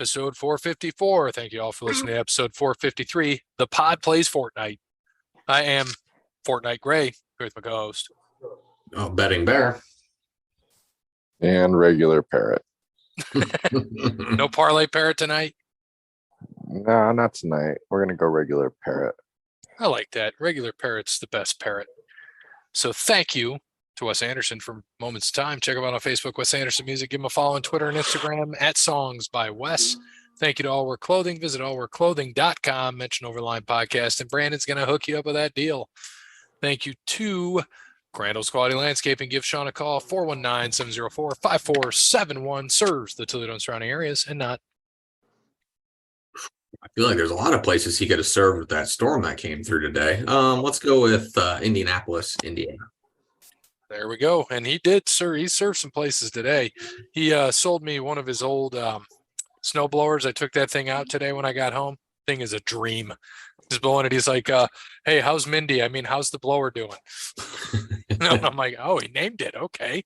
episode 454. Thank you all for listening to episode 453. The pod plays Fortnite. I am Fortnite Gray with my co-host. Betting Bear. And regular parrot. No parlay parrot tonight? No, not tonight. We're going to go regular parrot. I like that. Regular parrot's the best parrot. So thank you to Wes Anderson for Moments of Time. Check him out on Facebook, Wes Anderson Music. Give him a follow on Twitter and Instagram at Songs by Wes. Thank you to All Wear Clothing. Visit allwearclothing.com. Mention Overline Podcast, and Brandon's going to hook you up with that deal. Thank you to Crandall's Quality Landscaping. Give Sean a call, 419-704-5471. Serves the Toledo and surrounding areas and not. I feel like there's a lot of places he could have served with that storm that came through today. Let's go with Indianapolis, Indiana. There we go. And he did, sir. He served some places today. He sold me one of his old snow blowers. I took that thing out today when I got home. Thing is a dream. Just blowing it. He's like, hey, how's Mindy? I mean, how's the blower doing? And I'm like, oh, he named it. Okay.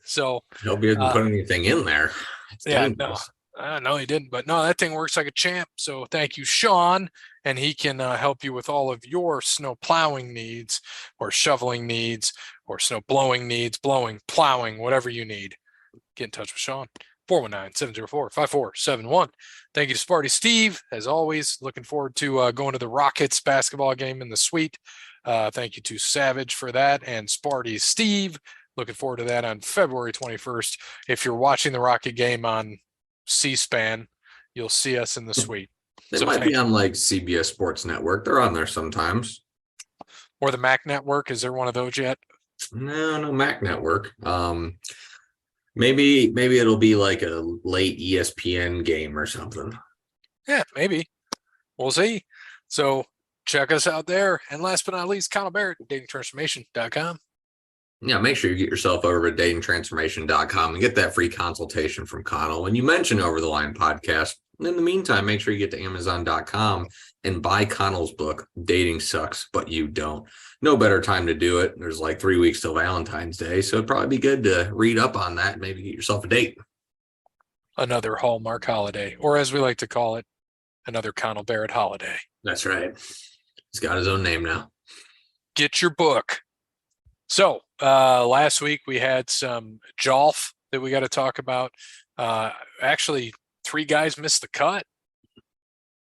So hope he didn't put anything in there. Yeah, no, he didn't. But no, that thing works like a champ. So thank you, Sean. And he can help you with all of your snow plowing needs or shoveling needs or snow blowing needs, plowing, whatever you need. Get in touch with Sean. 419-704-5471. Thank you to Sparty Steve. As always, looking forward to going to the Rockets basketball game in the suite. Thank you to Savage for that and Sparty Steve. Looking forward to that on February 21st. If you're watching the Rocket game on C-SPAN, you'll see us in the suite. They might be on like CBS Sports Network. They're on there sometimes. Or the Mac Network. Is there one of those yet? No Mac Network. Maybe it'll be like a late ESPN game or something. Yeah, maybe. We'll see. So check us out there. And last but not least, Connell Barrett, datingtransformation.com. Yeah, make sure you get yourself over at datingtransformation.com and get that free consultation from Connell when you mention Over the Line Podcast. And in the meantime, make sure you get to Amazon.com and buy Connell's book, Dating Sucks, But You Don't. No better time to do it. There's like 3 weeks till Valentine's Day, so it'd probably be good to read up on that and maybe get yourself a date. Another Hallmark holiday, or as we like to call it, another Connell Barrett holiday. That's right. He's got his own name now. Get your book. So last week we had some golf that we got to talk about. Actually, 3 guys missed the cut.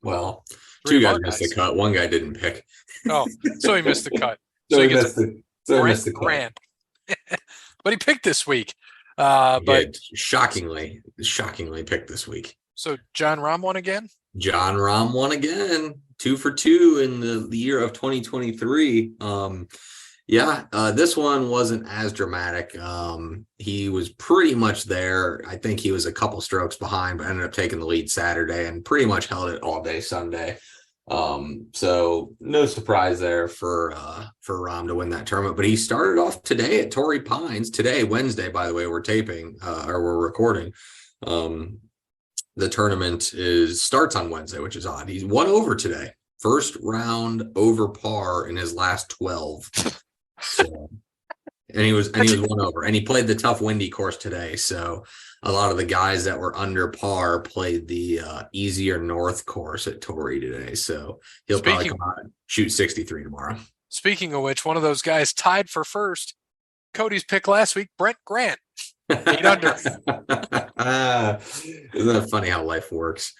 Well, 2 guys missed the cut. 1 guy didn't pick. Oh, so he missed the cut. So he gets the cut. But he picked this week. But shockingly picked this week. So John Rahm won again? John Rahm won again. 2 for 2 in the year of 2023. This one wasn't as dramatic. He was pretty much there. I think he was a couple strokes behind, but ended up taking the lead Saturday and pretty much held it all day Sunday. So no surprise there for Rahm to win that tournament. But he started off today at Torrey Pines. Today, Wednesday, by the way, we're recording. The tournament starts on Wednesday, which is odd. He's 1 over today. First round over par in his last 12. So, and he was 1 over, and he played the tough windy course today. So a lot of the guys that were under par played the easier north course at Torrey today. So he'll probably come out and shoot 63 tomorrow. Speaking of which, one of those guys tied for first. Cody's pick last week, Brent Grant, 8 under. Isn't that funny how life works?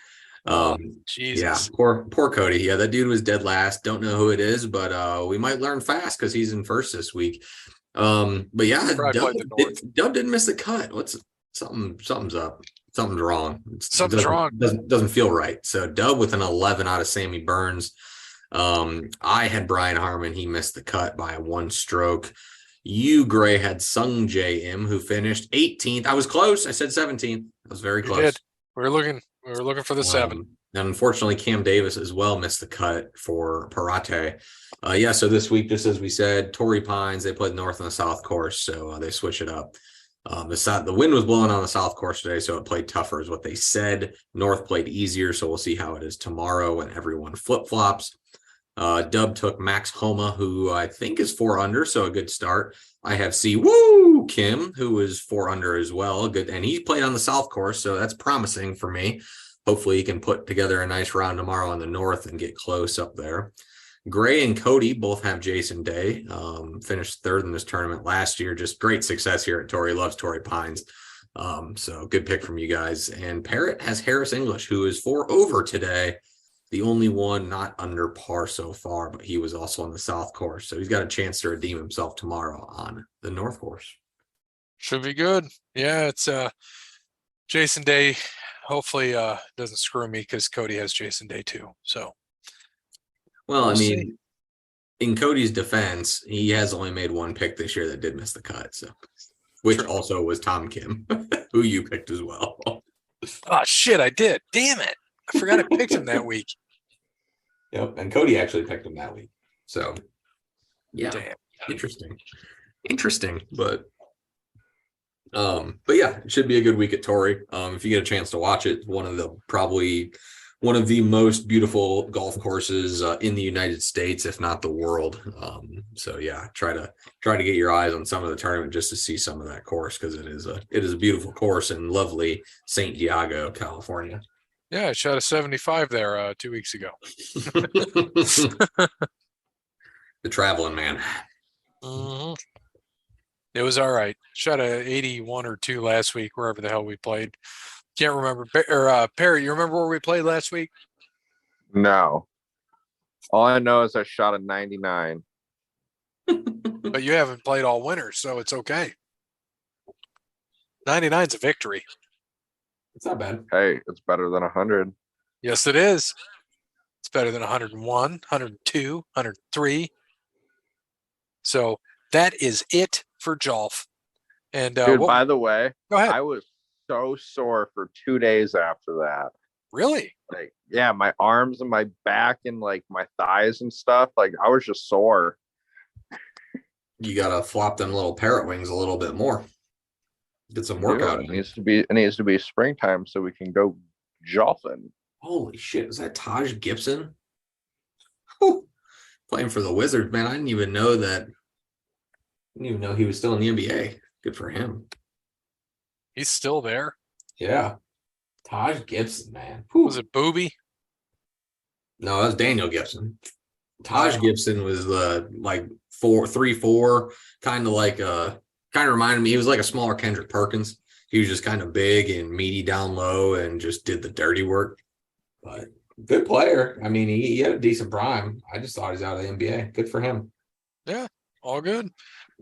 Jesus. Yeah, poor Cody. Yeah, that dude was dead last. Don't know who it is, but we might learn fast because he's in first this week. But yeah, Dub didn't miss the cut. Something's up. Something's wrong. Something's wrong. Doesn't feel right. So Dub with an 11 out of Sammy Burns. I had Brian Harmon. He missed the cut by 1 stroke. You, Gray, had Sung J M, who finished 18th. I was close. I said 17th. I was very close. Did. We were looking for the 7. And unfortunately, Cam Davis as well missed the cut for Parate. So this week, just as we said, Torrey Pines, they played north and the south course, so they switch it up. The wind was blowing on the south course today, so it played tougher is what they said. North played easier, so we'll see how it is tomorrow when everyone flip-flops. Dub took Max Homa, who I think is 4 under, so a good start. I have Kim, who is 4 under as well. Good, and he played on the south course, so that's promising for me. hopefully he can put together a nice round tomorrow in the north and get close up there. Gray and Cody both have Jason Day. Finished third in this tournament last year. Just great success here at Torrey. Loves Torrey Pines. So good pick from you guys. And Parrot has Harris English, who is 4 over today. The only one not under par so far, but he was also on the South course. So he's got a chance to redeem himself tomorrow on the North course. Should be good. Yeah, it's Jason Day. Hopefully doesn't screw me because Cody has Jason Day too. So well, we'll I mean, see. In Cody's defense, he has only made one pick this year that did miss the cut. So which True. also was Tom Kim, who you picked as well. Oh shit, I did. Damn it. I forgot I picked him that week. Yep. And Cody actually picked him that week. So yeah. Damn. Interesting, but yeah, it should be a good week at Torrey. If you get a chance to watch it, probably one of the most beautiful golf courses in the United States, if not the world. So yeah, try to get your eyes on some of the tournament just to see some of that course, because it is a beautiful course in lovely St. Diego, California. Yeah, I shot a 75 there 2 weeks ago. The traveling man. Mm-hmm. It was all right. Shot a 81 or 2 last week, wherever the hell we played. Can't remember. Perry, you remember where we played last week? No. All I know is I shot a 99. But you haven't played all winter, so it's okay. 99's a victory. It's not bad. Hey, it's better than 100. Yes, it is. It's better than 101, 102, 103. So that is it for Jolf. And Dude, by the way, go ahead. I was so sore for 2 days after that. Really? Like, yeah, my arms and my back and like my thighs and stuff. Like, I was just sore. You gotta flop them little parrot wings a little bit more. Get some workout. Dude, it needs to be springtime so we can go golfing. Holy shit, is that Taj Gibson? Whew. Playing for the Wizards, man. I didn't even know he was still in the NBA. Good for him. He's still there. Yeah. Taj Gibson, man. Whew. Was it Booby? No, that was Daniel Gibson. Taj Gibson was like 4'3", kind of reminded me. He was like a smaller Kendrick Perkins. He was just kind of big and meaty down low and just did the dirty work. But good player. I mean, he had a decent prime. I just thought he's out of the NBA. Good for him. Yeah, all good.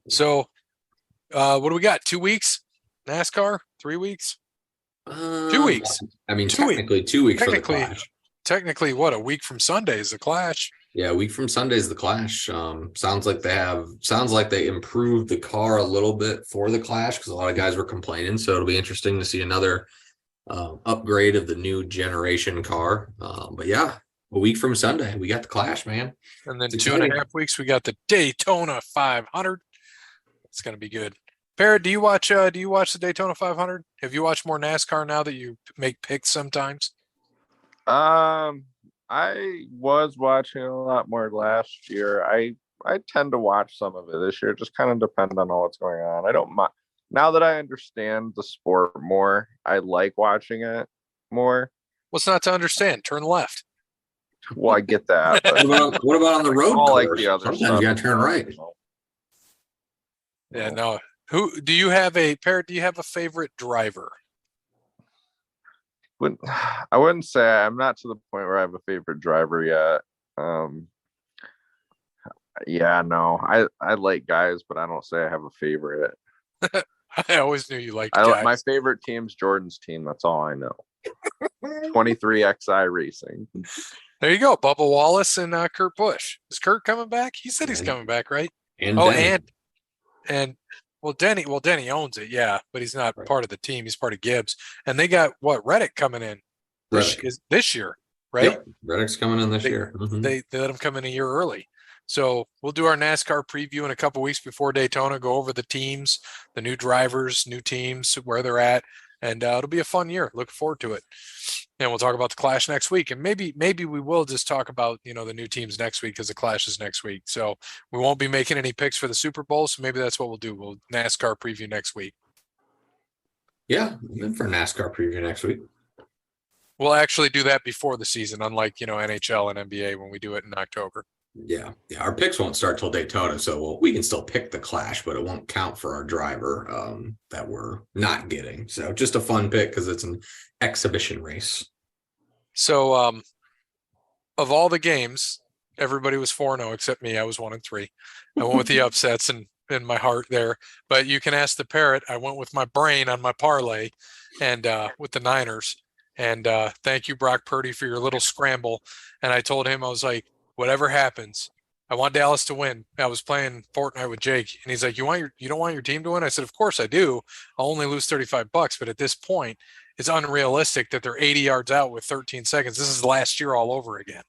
So what do we got? 2 weeks? NASCAR? 3 weeks? 2 weeks. I mean, 2 weeks. technically 2 weeks for the Clash. Technically, what, a week from Sunday is the Clash? Yeah, a week from Sunday is the Clash. Sounds like they improved the car a little bit for the Clash, because a lot of guys were complaining. So it'll be interesting to see another upgrade of the new generation car. But yeah, a week from Sunday, we got the Clash, man. And then 2.5 weeks, we got the Daytona 500. It's going to be good. Parrot, do you watch the Daytona 500? Have you watched more NASCAR now that you make picks sometimes? I was watching a lot more last year. I tend to watch some of it this year. It just kind of depends on what's going on. I don't mind. Now that I understand the sport more, I like watching it more. What's not to understand? Turn left. Well, I get that. But What about on the road all course? like the other Sometimes stuff. you gotta turn right. Yeah, no. Who do you have Parrot? Do you have a favorite driver? I wouldn't say I'm not to the point where I have a favorite driver yet. Yeah, no, I like guys, but I don't say I have a favorite. I always knew you liked guys. My favorite team's Jordan's team. That's all I know. 23XI Racing. There you go. Bubba Wallace and Kurt Busch. Is Kurt coming back? He said he's coming back, right? And Denny. Denny. Denny owns it, yeah, but he's not part of the team. He's part of Gibbs. And they got Reddick coming in this year, right? Yep. Reddick's coming in this year. Mm-hmm. They let him come in a year early. So we'll do our NASCAR preview in a couple weeks before Daytona, go over the teams, the new drivers, new teams, where they're at. And it'll be a fun year. Look forward to it. And we'll talk about the Clash next week. And maybe we will just talk about, the new teams next week, because the Clash is next week. So we won't be making any picks for the Super Bowl. So maybe that's what we'll do. We'll NASCAR preview next week. Yeah, I'm in for NASCAR preview next week. We'll actually do that before the season, unlike, NHL and NBA when we do it in October. Yeah. Our picks won't start till Daytona, so we can still pick the Clash, but it won't count for our driver that we're not getting. So just a fun pick because it's an exhibition race. So, of all the games, everybody was 4-0 except me. I was 1-3. I went with the upsets and in my heart there. But you can ask the parrot. I went with my brain on my parlay and with the Niners. And thank you, Brock Purdy, for your little scramble. And I told him, I was like, whatever happens, I want Dallas to win. I was playing Fortnite with Jake, and he's like, you don't want your team to win? I said, of course I do. I'll only lose $35, but at this point, it's unrealistic that they're 80 yards out with 13 seconds. This is last year all over again.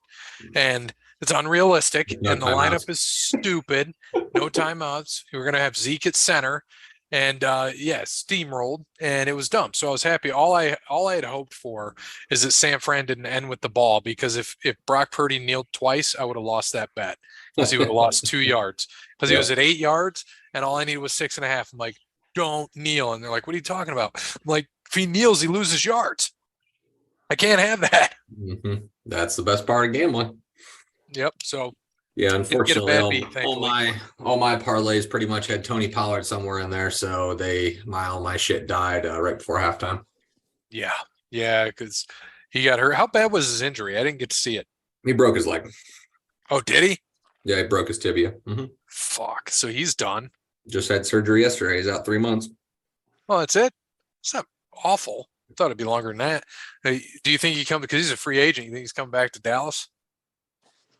And it's unrealistic, and the lineup is stupid. No timeouts. We were going to have Zeke at center, and steamrolled, and it was dumb. So I was happy. All I had hoped for is that San Fran didn't end with the ball, because if Brock Purdy kneeled twice, I would have lost that bet, because he would have lost 2 yards, because he was at 8 yards, and all I needed was 6.5. I'm like, don't kneel, and they're like, what are you talking about? I'm like, if he kneels, he loses yards. I can't have that. Mm-hmm. That's the best part of gambling. Yep. So yeah, unfortunately, beat, all my parlays pretty much had Tony Pollard somewhere in there, so all my shit died right before halftime. Yeah, because he got hurt. How bad was his injury? I didn't get to see it. He broke his leg. Oh, did he? Yeah, he broke his tibia. Mm-hmm. Fuck. So he's done. Just had surgery yesterday. He's out 3 months. Well, that's it. It's not awful. I thought it'd be longer than that. Do you think he come because he's a free agent? You think he's coming back to Dallas?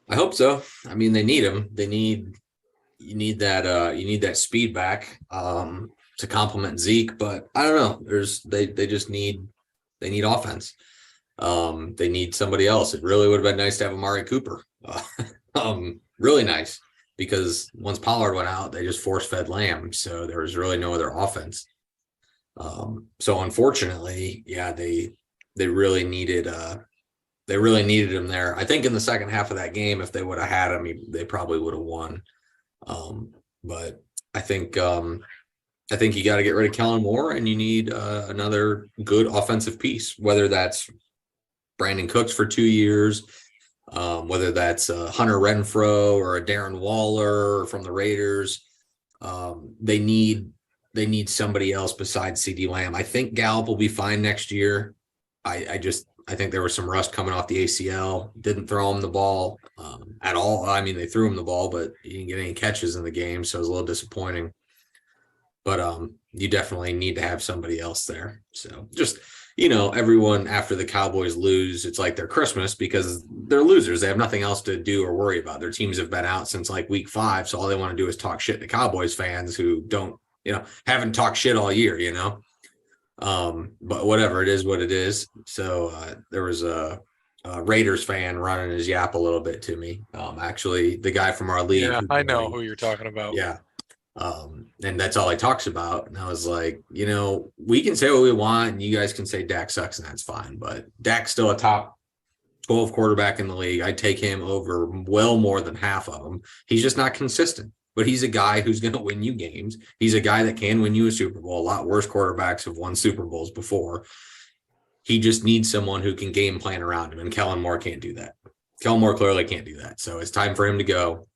I hope so. I mean, they need him. You need that speed back to complement Zeke, but I don't know. They just need offense. They need somebody else. It really would have been nice to have Amari Cooper. Really nice, because once Pollard went out, they just force fed Lamb, so there was really no other offense. So unfortunately, yeah, they really needed him there. I think in the second half of that game, if they would have had him, they probably would have won. But I think you got to get rid of Kellen Moore, and you need another good offensive piece, whether that's Brandon Cooks for 2 years, whether that's Hunter Renfrow or a Darren Waller from the Raiders. They need somebody else besides CeeDee Lamb. I think Gallup will be fine next year. I think there was some rust coming off the ACL. Didn't throw him the ball at all. I mean, they threw him the ball, but he didn't get any catches in the game, so it was a little disappointing. But you definitely need to have somebody else there. So just, everyone after the Cowboys lose, it's like their Christmas, because they're losers. They have nothing else to do or worry about. Their teams have been out since like week 5, so all they want to do is talk shit to Cowboys fans who don't, haven't talked shit all year, but whatever, it is what it is. So there was a Raiders fan running his yap a little bit to me. Actually, the guy from our league. Yeah, I know who you're talking about. Yeah. And that's all he talks about. And I was like, we can say what we want, and you guys can say Dak sucks, and that's fine. But Dak's still a top 12 quarterback in the league. I'd take him over well more than half of them. He's just not consistent. But he's a guy who's going to win you games. He's a guy that can win you a Super Bowl. A lot worse quarterbacks have won Super Bowls before. He just needs someone who can game plan around him, and Kellen Moore can't do that. Kellen Moore clearly can't do that. So it's time for him to go.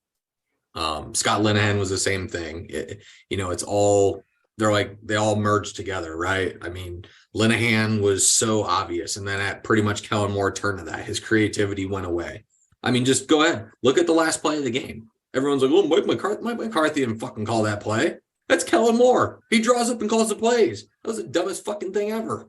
Scott Linehan was the same thing. It's all, they all merged together, right? I mean, Linehan was so obvious, and then at pretty much Kellen Moore turned to that. His creativity went away. I mean, just go ahead. Look at the last play of the game. Everyone's like, well, Mike McCarthy didn't fucking call that play. That's Kellen Moore. He draws up and calls the plays. That was the dumbest fucking thing ever.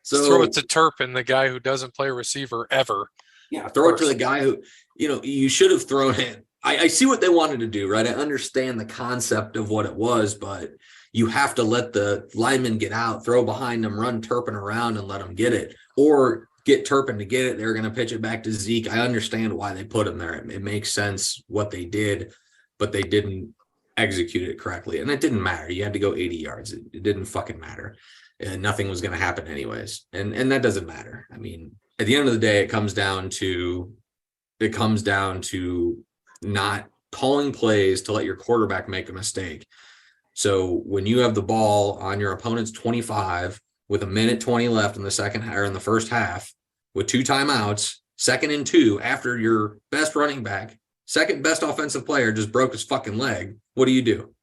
So throw it to Turpin, the guy who doesn't play receiver ever. Yeah, throw it to the guy who, you should have thrown it. I see what they wanted to do, right? I understand the concept of what it was, but you have to let the lineman get out, throw behind them, run Turpin around and let him get it. Or get Turpin to get it. They're going to pitch it back to Zeke. I understand why they put him there. It makes sense what they did, but they didn't execute it correctly. And it didn't matter. You had to go 80 yards. It didn't fucking matter. And nothing was going to happen anyways. And that doesn't matter. I mean, at the end of the day, it comes down to not calling plays to let your quarterback make a mistake. So when you have the ball on your opponent's 25 with 1:20 left in the second or in the first half, with 2 timeouts, 2nd and 2 after your best running back, second best offensive player just broke his fucking leg. What do?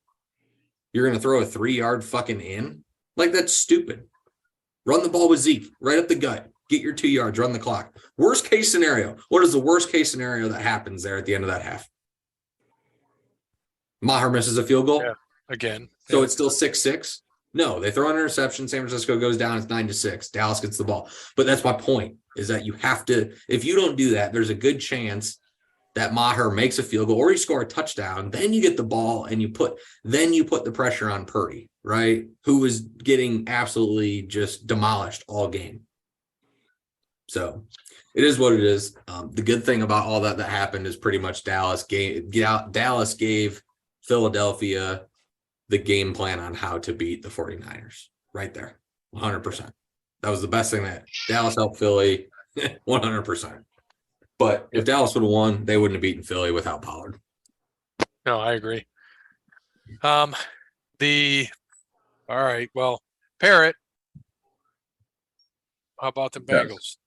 You're going to throw a 3-yard fucking in? Like, that's stupid. Run the ball with Zeke right up the gut. Get your 2 yards, run the clock. Worst case scenario. What is the worst case scenario that happens there at the end of that half? Maher misses a field goal. Yeah, again. So it's still 6-6. No, they throw an interception. San Francisco goes down. It's 9-6. Dallas gets the ball. But that's my point, is that you have to, if you don't do that, there's a good chance that Maher makes a field goal or you score a touchdown. Then you get the ball and you put the pressure on Purdy, right? Who was getting absolutely just demolished all game. So it is what it is. The good thing about all that happened is pretty much Dallas gave Philadelphia the game plan on how to beat the 49ers right there. 100%. That was the best thing that Dallas helped Philly. 100%. But if Dallas would have won, they wouldn't have beaten Philly without Pollard. No, I agree. All right. Well, Parrot, how about the Bengals?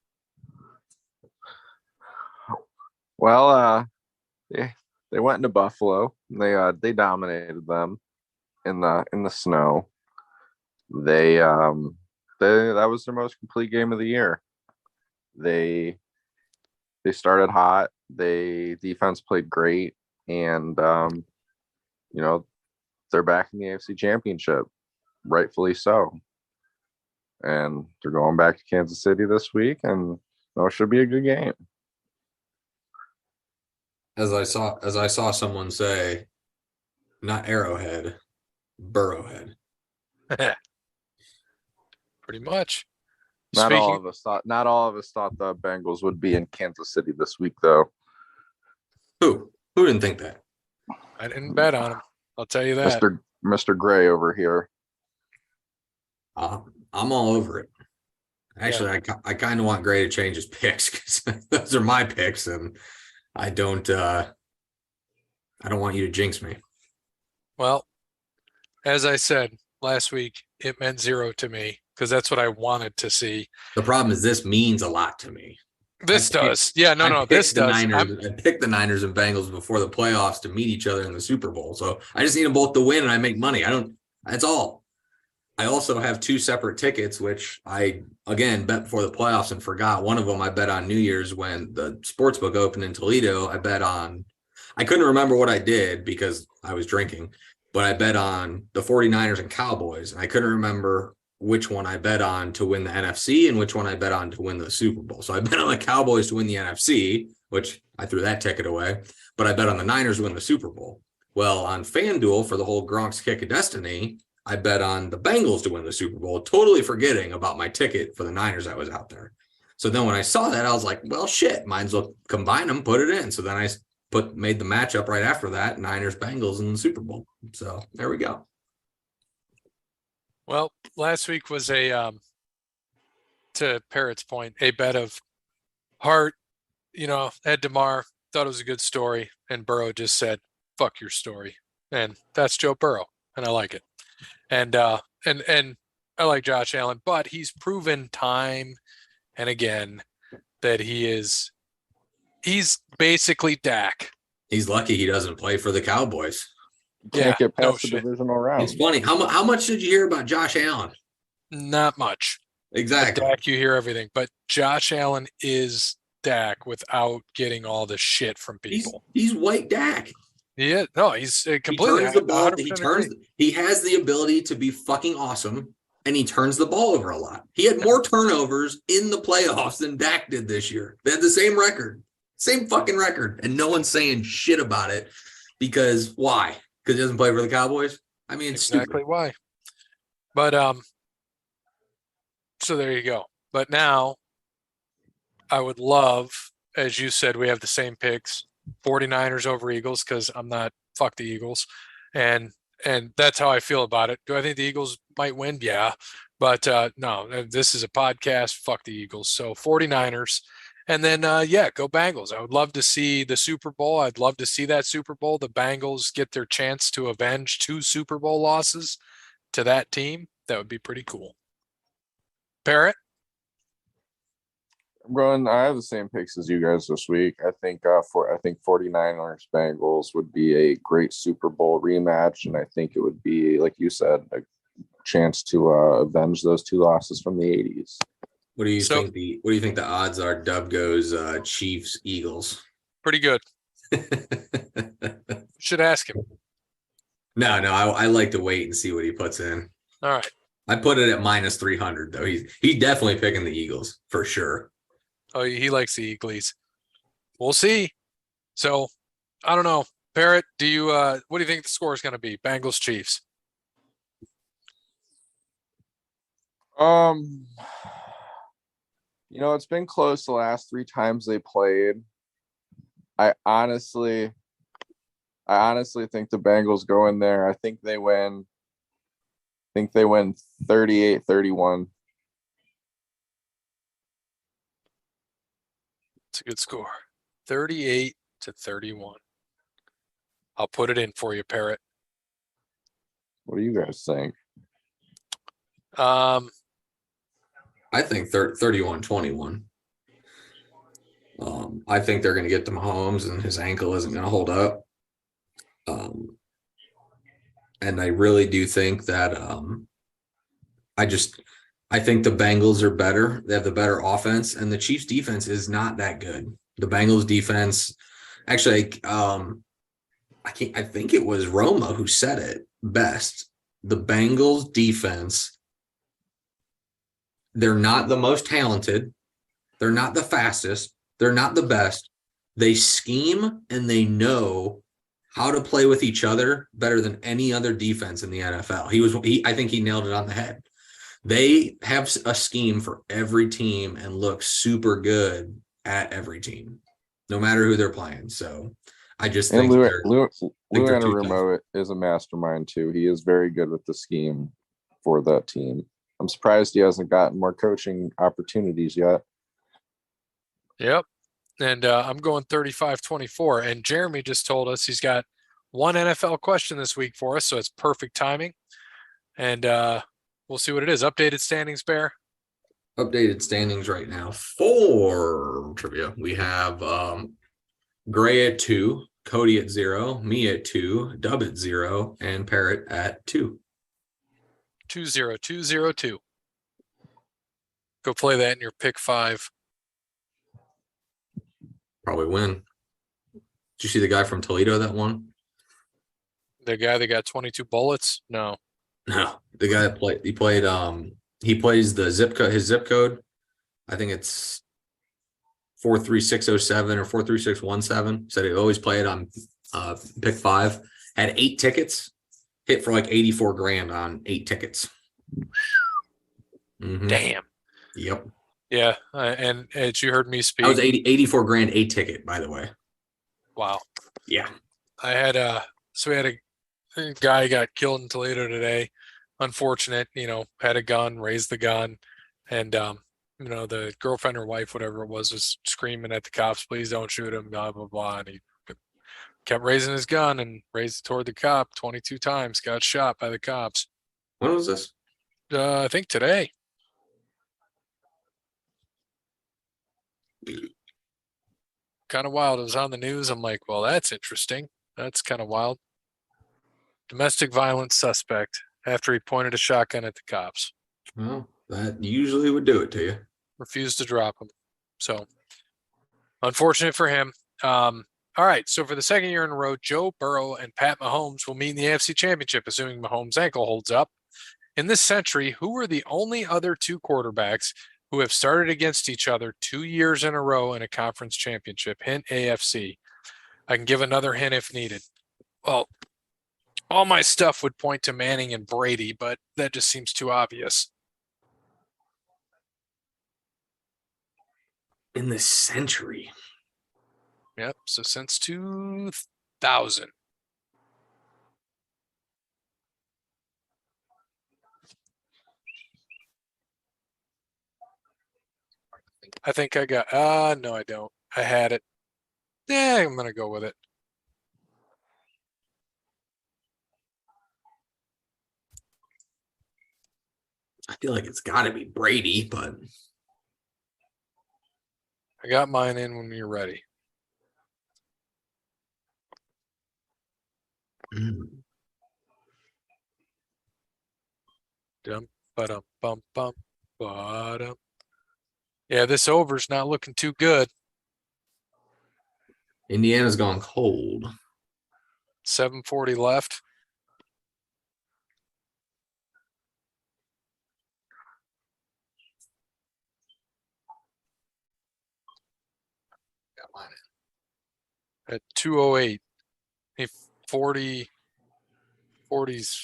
Well, they went into Buffalo. They dominated them in the snow. That was their most complete game of the year. They started hot. Defense played great, and they're back in the AFC Championship, rightfully so. And they're going back to Kansas City this week, and it should be a good game. As I saw someone say, not Arrowhead, Burrowhead. Pretty much. Not all of us thought the Bengals would be in Kansas City this week, though. Who didn't think that? I didn't bet on them. I'll tell you that. Mr. Gray over here. I'm all over it. Actually, yeah. I kind of want Gray to change his picks because those are my picks, and I don't want you to jinx me. Well, as I said last week, it meant 0 to me because that's what I wanted to see. The problem is this means a lot to me. This does. Yeah, no, this does. I picked the Niners and Bengals before the playoffs to meet each other in the Super Bowl. So I just need them both to win and I make money. That's all. I also have 2 separate tickets, which I, again, bet before the playoffs and forgot. One of them I bet on New Year's when the sportsbook opened in Toledo. I couldn't remember what I did because I was drinking, but I bet on the 49ers and Cowboys. And I couldn't remember which one I bet on to win the NFC and which one I bet on to win the Super Bowl. So I bet on the Cowboys to win the NFC, which I threw that ticket away, but I bet on the Niners to win the Super Bowl. Well, on FanDuel for the whole Gronk's Kick of Destiny, I bet on the Bengals to win the Super Bowl, totally forgetting about my ticket for the Niners that was out there. So then when I saw that, I was like, well, shit, might as well combine them, put it in. So then I made the matchup right after that, Niners, Bengals in the Super Bowl. So there we go. Well, last week was to Parrot's point, a bet of heart. Ed DeMar thought it was a good story, and Burrow just said, fuck your story. And that's Joe Burrow, and I like it. And I like Josh Allen, but he's proven time and again that he's basically Dak. He's lucky he doesn't play for the Cowboys. Can't get past the divisional round. It's funny. How much did you hear about Josh Allen? Not much. Exactly. Dak, you hear everything, but Josh Allen is Dak without getting all the shit from people. He's white Dak. Yeah, no, he's completely. He turns the ball. He has the ability to be fucking awesome, and he turns the ball over a lot. He had more turnovers in the playoffs than Dak did this year. They had the same record, same fucking record, and no one's saying shit about it because why? Because he doesn't play for the Cowboys. I mean, it's exactly stupid. Why. But so there you go. But now, I would love, as you said, we have the same picks. 49ers over Eagles because I'm not fuck the Eagles, and that's how I feel about it. Do I think the Eagles might win? Yeah, but no, this is a podcast. Fuck the Eagles. So 49ers, and then go Bengals. I would love to see the Super Bowl. I'd love to see that Super Bowl. The Bengals get their chance to avenge 2 Super Bowl losses to that team. That would be pretty cool. Parrot. I have the same picks as you guys this week. I think 49ers Bengals would be a great Super Bowl rematch, and I think it would be, like you said, a chance to avenge those two losses from the 80s. What do you So- think the odds are Dub goes Chiefs Eagles? Pretty good. Should ask him. No, I like to wait and see what he puts in. All right. I put it at -300 though. He's definitely picking the Eagles for sure. Oh, he likes the Eagles. We'll see. So, I don't know. Parrot, what do you think the score is going to be? Bengals Chiefs. It's been close the last 3 times they played. I honestly think the Bengals go in there. I think they win 38-31. It's a good score. 38-31. I'll put it in for you, Parrot. What do you guys think? Um, I think 31-21. I think they're going to get to Mahomes and his ankle isn't going to hold up. And I really do think that I think the Bengals are better. They have the better offense, and the Chiefs defense is not that good. The Bengals defense, actually, I think it was Roma who said it best. The Bengals defense, they're not the most talented. They're not the fastest. They're not the best. They scheme and they know how to play with each other better than any other defense in the NFL. I think he nailed it on the head. They have a scheme for every team and look super good at every team, no matter who they're playing. So I just think Lou too tough. Anarumo is a mastermind too. He is very good with the scheme for that team. I'm surprised he hasn't gotten more coaching opportunities yet. yep. And I'm going 35-24. And Jeremy just told us he's got one NFL question this week for us, so it's perfect timing. And we'll see what it is. Updated standings, Bear. Updated standings right now for trivia. We have Gray at 2, Cody at 0, me at 2, Dub at 0, and Parrot at 2. 2-0-2-0-2. Go play that in your pick 5. Probably win. Did you see the guy from Toledo that won? The guy that got 22 bullets? No. No, the guy that played. He plays the zip code. His zip code, I think it's 43607 or 43617. Said he always played on pick 5. Had 8 tickets. Hit for like 84 grand on 8 tickets. Mm-hmm. Damn. Yep. Yeah. And as you heard me speak. That was 84 grand a ticket, by the way. Wow. Yeah. I had we had a guy got killed in Toledo today. Unfortunate, had a gun, raised the gun, and the girlfriend or wife, whatever it was screaming at the cops, please don't shoot him, blah blah blah. And he kept raising his gun and raised it toward the cop 22 times, got shot by the cops. When was this? I think today. Kind of wild. It was on the news. I'm like, well, that's interesting. That's kind of wild. Domestic violence suspect after he pointed a shotgun at the cops. Well, that usually would do it to you. Refused to drop him. So unfortunate for him. All right. So for the second year in a row, Joe Burrow and Pat Mahomes will meet in the AFC Championship, assuming Mahomes' ankle holds up. In this century, who are the only other 2 quarterbacks who have started against each other 2 years in a row in a conference championship? Hint AFC. I can give another hint if needed. Well, all my stuff would point to Manning and Brady, but that just seems too obvious. In this century. Yep. So since 2000. I think I got, no, I don't. I had it. Yeah, I'm going to go with it. I feel like it's got to be Brady, but I got mine in when you're ready. Dum, ba-dum, bum, bum, ba-dum. Yeah, this over's not looking too good. Indiana's gone cold. 7:40 left. Got mine At 2:08. He 40, 40s,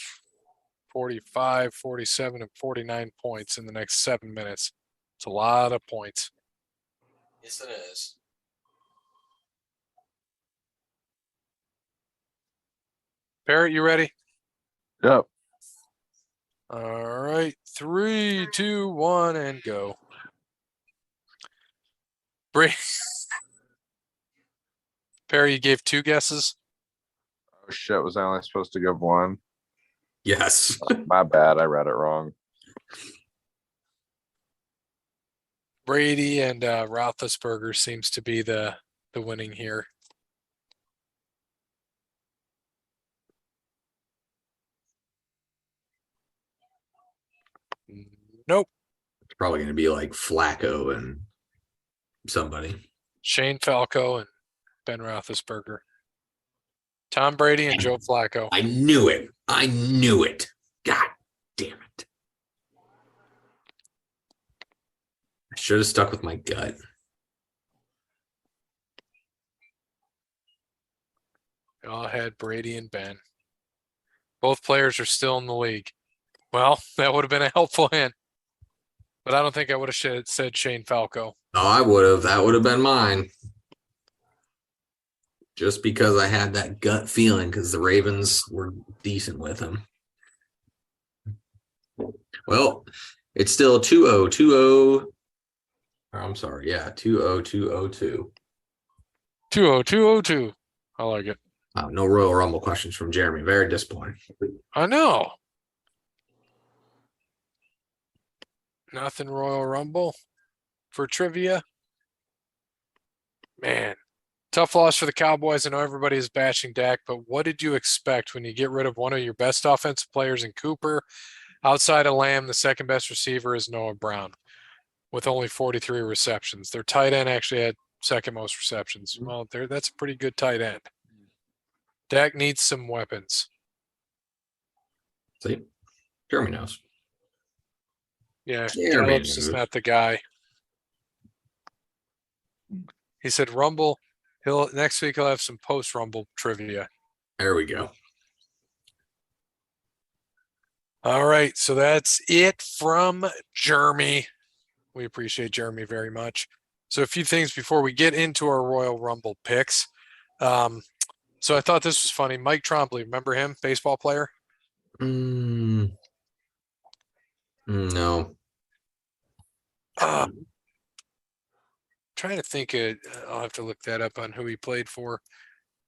45, 47, and 49 points in the next 7 minutes. It's a lot of points. Yes, it is. Barrett, you ready? Yep. All right. 3, 2, 1, and go. Perry, you gave 2 guesses. Oh shit, was I only supposed to give one? Yes. My bad, I read it wrong. Brady and Roethlisberger seems to be the winning here. Nope. It's probably going to be like Flacco and somebody. Shane Falco and Ben Roethlisberger. Tom Brady and Joe Flacco. I knew it. I knew it. God damn it. I should have stuck with my gut. They all had Brady and Ben. Both players are still in the league. Well, that would have been a helpful hint. But I don't think I would have said Shane Falco. Oh, I would have. That would have been mine. Just because I had that gut feeling because the Ravens were decent with him. Well, it's still 2-0, 2-0. I'm sorry. Yeah, 2-0, 2-0-2. 20202. I like it. No Royal Rumble questions from Jeremy. Very disappointing. I know. Nothing Royal Rumble for trivia. Man, tough loss for the Cowboys. I know everybody is bashing Dak, but what did you expect when you get rid of one of your best offensive players in Cooper? Outside of Lamb, the second best receiver is Noah Brown with only 43 receptions. Their tight end actually had second most receptions. Well, that's a pretty good tight end. Dak needs some weapons. See, Jeremy knows. Yeah, Jeremy Caleb's just knows. not the guy. He said Rumble. Next week he'll have some post Rumble trivia. There we go. All right, so that's it from Jeremy. We appreciate Jeremy very much. So a few things before we get into our Royal Rumble picks. So I thought this was funny. Mike Trombley, remember him, baseball player? No. Trying to think. I'll have to look that up on who he played for.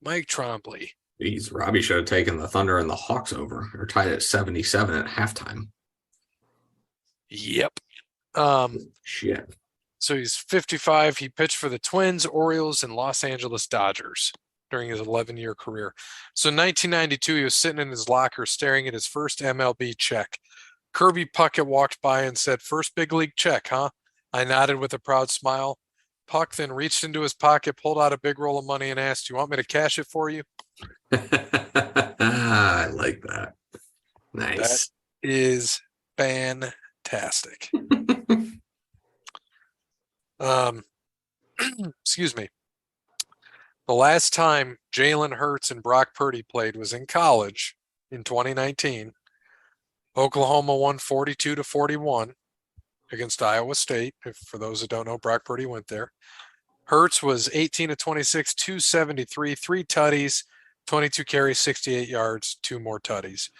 Mike Trombley. Jeez, Robbie should have taken the Thunder and the Hawks over. They're tied at 77 at halftime. Yep. Shit. So he's 55. He pitched for the Twins, Orioles, and Los Angeles Dodgers during his 11-year career. So in 1992, he was sitting in his locker staring at his first MLB check. Kirby Puckett walked by and said, "First big league check, huh?" I nodded with a proud smile. Puck then reached into his pocket, pulled out a big roll of money, and asked, "You want me to cash it for you?" I like that. Nice. That is fantastic. Excuse me. The last time Jalen Hurts and Brock Purdy played was in college in 2019. Oklahoma won 42-41 against Iowa State. For those that don't know, Brock Purdy went there. Hurts was 18-26, 273, 3 tutties, 22 carries, 68 yards, 2 more tutties.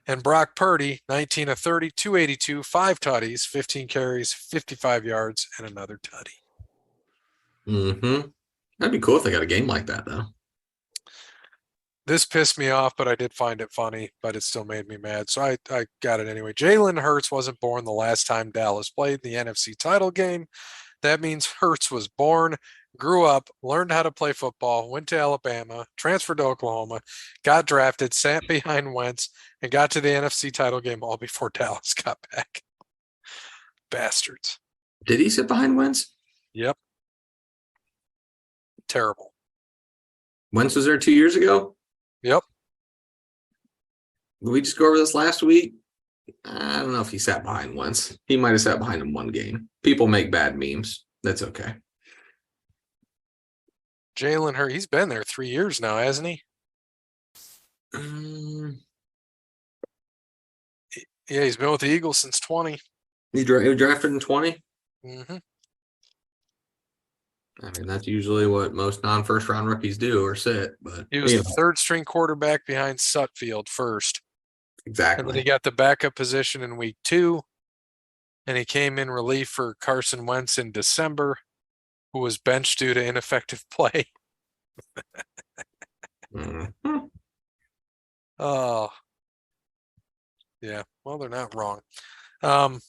And Brock Purdy, 19-30, 282, 5 tutties, 15 carries, 55 yards, and another tutty. Mm-hmm. That'd be cool if they got a game like that, though. This pissed me off, but I did find it funny, but it still made me mad. So I got it anyway. Jalen Hurts wasn't born the last time Dallas played the NFC title game. that means Hurts was born, grew up, learned how to play football, went to Alabama, transferred to Oklahoma, got drafted, sat behind Wentz, and got to the NFC title game all before Dallas got back. Bastards. Did he sit behind Wentz? Yep. Terrible. Wentz was there 2 years ago? Yep. Did we just go over this last week? I don't know if he sat behind Wentz. He might have sat behind him one game. People make bad memes. That's okay. Jalen Hurts, he's been there 3 years now, hasn't he? Yeah, he's been with the Eagles since 20. He was drafted in 20? Mm-hmm. I mean, that's usually what most non-first round rookies do or sit. But He was the third string quarterback behind Sutfield first. Exactly. And then he got the backup position in week 2. And he came in relief for Carson Wentz in December, who was benched due to ineffective play. Mm-hmm. Oh, yeah. Well, they're not wrong. I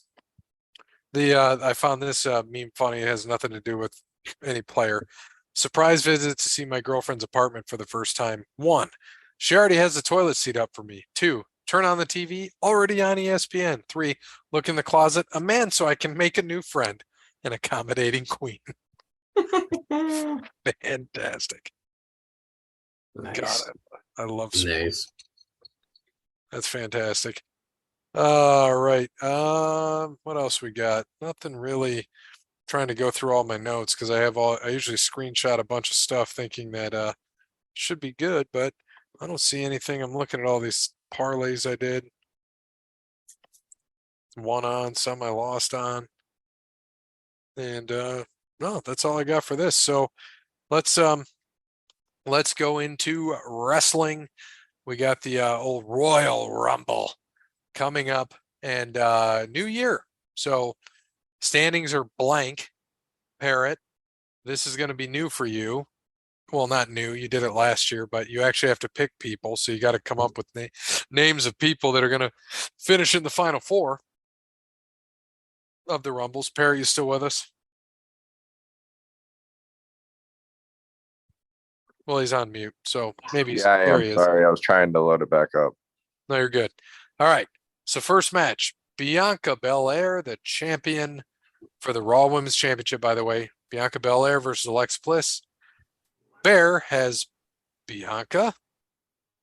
found this meme funny. It has nothing to do with any player. Surprise visit to see my girlfriend's apartment for the first time. 1, she already has the toilet seat up for me. 2, turn on the TV, already on ESPN. 3, look in the closet, a man so I can make a new friend. An accommodating queen. Fantastic. Nice. God, I love sports. Nice. That's fantastic. All right. What else we got? Nothing really. Trying to go through all my notes because I usually screenshot a bunch of stuff thinking that should be good, but I don't see anything. I'm looking at all these parlays I did. One on, some I lost on. And no, that's all I got for this. So let's go into wrestling. We got the old Royal Rumble coming up and New Year. So standings are blank. Parrot, this is going to be new for you. Well, not new. You did it last year, but you actually have to pick people. So you got to come up with names of people that are going to finish in the final 4 of the Rumbles. Parrot, you still with us? Well, he's on mute, so maybe Yeah, I there am. he is. Sorry, I was trying to load it back up. No, you're good. All right. So first match, Bianca Belair, the champion for the Raw Women's Championship, by the way. Bianca Belair versus Alexa Bliss. Bear has Bianca.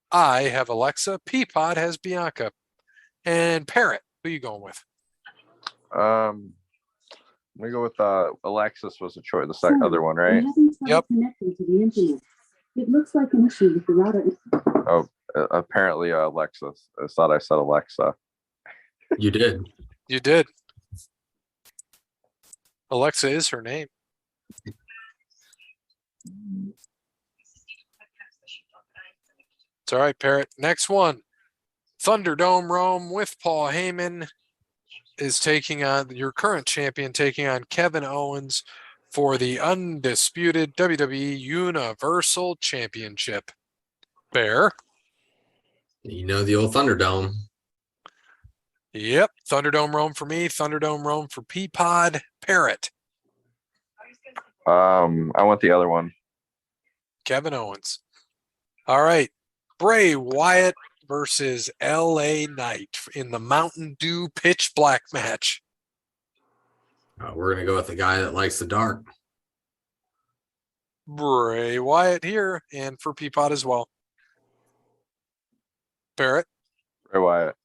I have Alexa. Peapod has Bianca. And Parrot, who are you going with? Let me go with Alexis was the choice, the other one, right? Yep. Connecting to the internet. It looks like an issue with the router. Oh, apparently Alexis. I thought I said Alexa. You did. You did. Alexa is her name. It's all right, Parrot. Next one. Thunderdome Rome with Paul Heyman is taking on your current champion, taking on Kevin Owens for the undisputed WWE Universal Championship. Bear. You know the old Thunderdome. Yep. Thunderdome Rome for me. Thunderdome Rome for Peapod. Parrot. I want the other one. Kevin Owens. All right. Bray Wyatt versus LA Knight in the Mountain Dew Pitch Black match. We're going to go with the guy that likes the dark. Bray Wyatt here and for Peapod as well. Barrett. Bray Wyatt.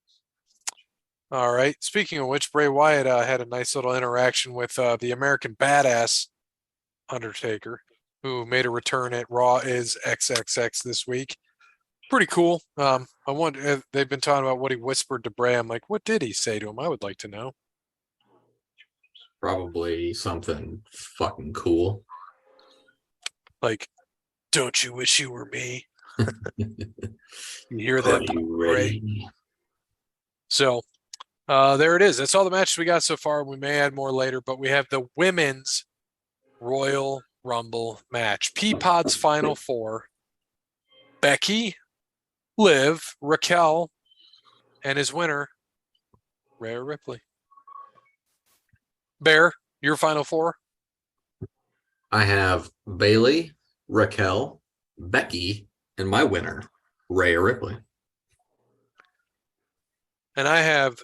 All right. Speaking of which, Bray Wyatt had a nice little interaction with the American Badass Undertaker, who made a return at Raw is XXX this week. Pretty cool. I wonder, they've been talking about what he whispered to Bray. I'm like, what did he say to him? I would like to know. Probably something fucking cool. Like, don't you wish you were me? You hear Are that, you Bray? ready? So there it is. That's all the matches we got so far. We may add more later, but we have the women's Royal Rumble match. Peapod's Final Four. Becky, Liv, Raquel, and his winner, Rhea Ripley. Bear, your Final Four? I have Bailey, Raquel, Becky, and my winner, Rhea Ripley. And I have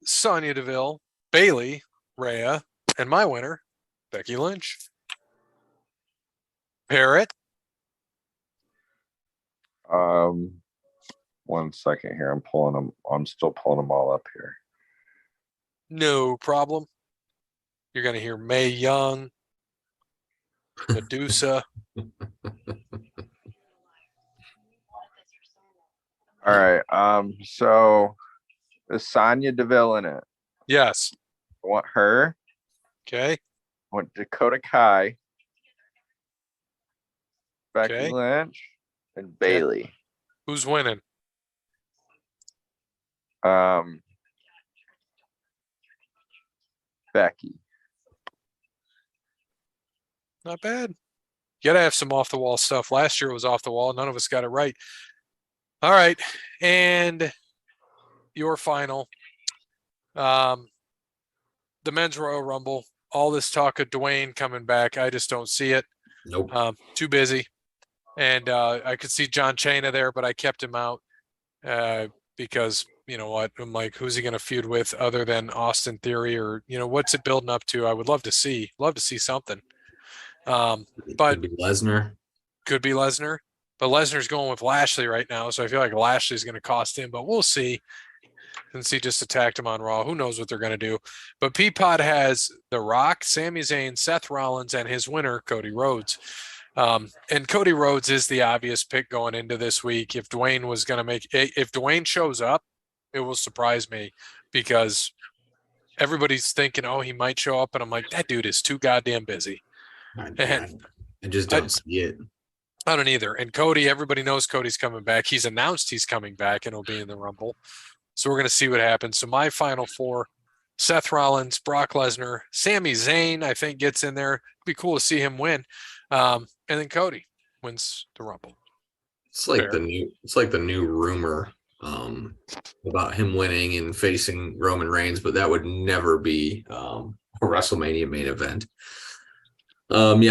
Sonya Deville, Bailey, Rhea, and my winner, Becky Lynch. Parrot. 1 second here. I'm pulling them. I'm still pulling them all up here. No problem. You're going to hear Mae Young, Medusa. All right. So is Sonya Deville in it? Yes. I want her. Okay. I want Dakota Kai, Becky Okay. Lynch, and Bailey. Who's winning? Becky. Not bad. You got to have some off the wall stuff. Last year it was off the wall. None of us got it right. All right. And your final. The men's Royal Rumble. All this talk of Dwayne coming back. I just don't see it. Nope. Too busy. And I could see John Cena there, but I kept him out because, you know what, I'm like, who's he going to feud with other than Austin Theory, or, you know, what's it building up to? I would love to see something. But Could be Lesnar. Could be Lesnar. But Lesnar's going with Lashley right now, so I feel like Lashley's going to cost him, but we'll see. Since he just attacked him on Raw, who knows what they're going to do. But Peapod has The Rock, Sami Zayn, Seth Rollins, and his winner, Cody Rhodes. And Cody Rhodes is the obvious pick going into this week. If Dwayne shows up, it will surprise me, because everybody's thinking, oh, he might show up. And I'm like, that dude is too goddamn busy. I just don't see it. I don't either. And Cody, everybody knows Cody's coming back. He's announced he's coming back and will be in the Rumble. So we're going to see what happens. So my final four: Seth Rollins, Brock Lesnar, Sami Zayn, I think gets in there. It'd be cool to see him win. And then Cody wins the Rumble. It's like Fair. the new rumor about him winning and facing Roman Reigns, but that would never be a WrestleMania main event. But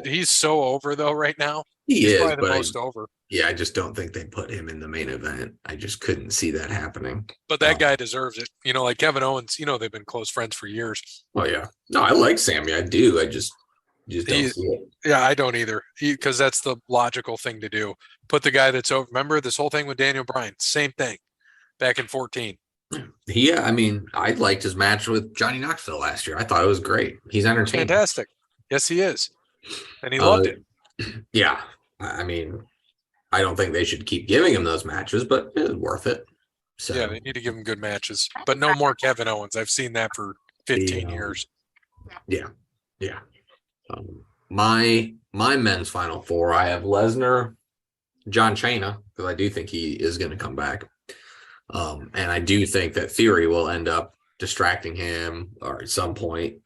he's so over though right now. He's probably the most over. Yeah, I just don't think they put him in the main event. I just couldn't see that happening. But that guy deserves it. You know, like Kevin Owens, you know, they've been close friends for years. Oh yeah. No, I like Sammy. I do. I just don't see it. Yeah, I don't either. Because that's the logical thing to do. Put the guy that's over. Remember this whole thing with Daniel Bryan? Same thing back in 2014. Yeah, I mean, I liked his match with Johnny Knoxville last year. I thought it was great. He's entertaining. Fantastic. Yes, he is. And he loved it. Yeah. I mean, I don't think they should keep giving him those matches, but it's worth it. So yeah, they need to give him good matches. But no more Kevin Owens. I've seen that for 15 years. Yeah. Yeah. My men's final four, I have Lesnar, John Cena, because I do think he is going to come back. And I do think that Theory will end up distracting him or at some point.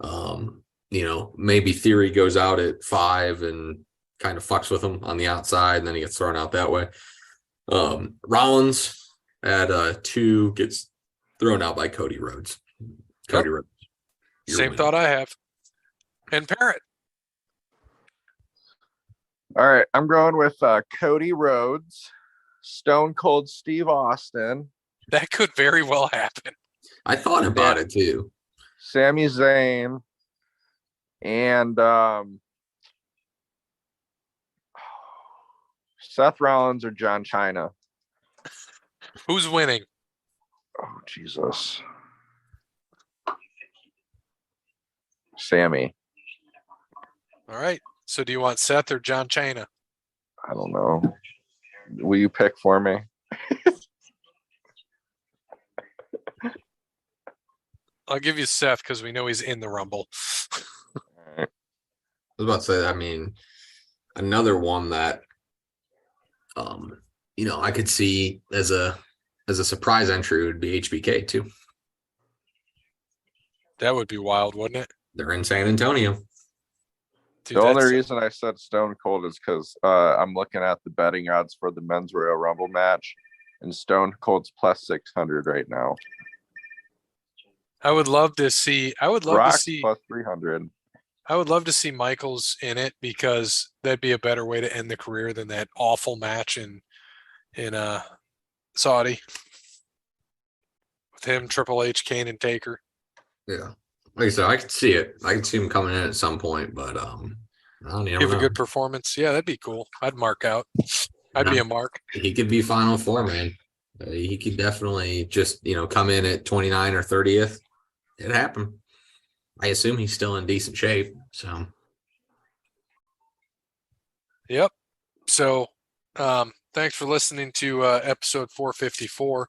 You know, maybe Theory goes out at 5 and kind of fucks with him on the outside, and then he gets thrown out that way. Rollins at 2 gets thrown out by Cody Rhodes. Rhodes. Same thought I have. And Parrot. All right, I'm going with Cody Rhodes, Stone Cold Steve Austin. That could very well happen. I thought about it too. Sami Zayn and Seth Rollins or John Cena. Who's winning? Oh, Jesus. Sammy. All right. So do you want Seth or John Cena? I don't know. Will you pick for me? I'll give you Seth because we know he's in the Rumble. I was about to say, I mean, another one that, you know, I could see as a surprise entry would be HBK too. That would be wild, wouldn't it? They're in San Antonio. Dude, the only reason I said Stone Cold is because I'm looking at the betting odds for the men's Royal Rumble match, and Stone Cold's plus 600 right now. I would love to see. Rock's plus 300. I would love to see Michaels in it because that'd be a better way to end the career than that awful match in Saudi with him, Triple H, Kane, and Taker. Yeah. Like I said, I could see it. I could see him coming in at some point, but I don't even Give a know. good performance. Yeah, that'd be cool. I'd mark out. I'd be a mark. He could be Final Four, man. He could definitely just, come in at 29 or 30th. It happened. I assume he's still in decent shape. So, Yep. So, thanks for listening to episode 454.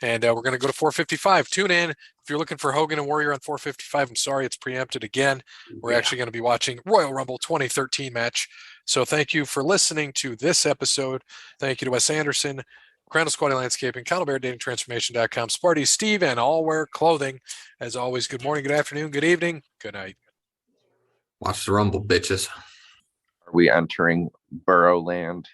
And we're going to go to 455. Tune in if you're looking for Hogan and Warrior on 455. I'm sorry it's preempted again. We're actually going to be watching Royal Rumble 2013 match. So thank you for listening to this episode. Thank you to Wes Anderson, Crandall Squatty Landscaping, Calabar Dating Transformation.com, Sparty, Steve, and All Wear Clothing. As always, good morning, good afternoon, good evening, good night. watch the Rumble, bitches. Are we entering Burrow land?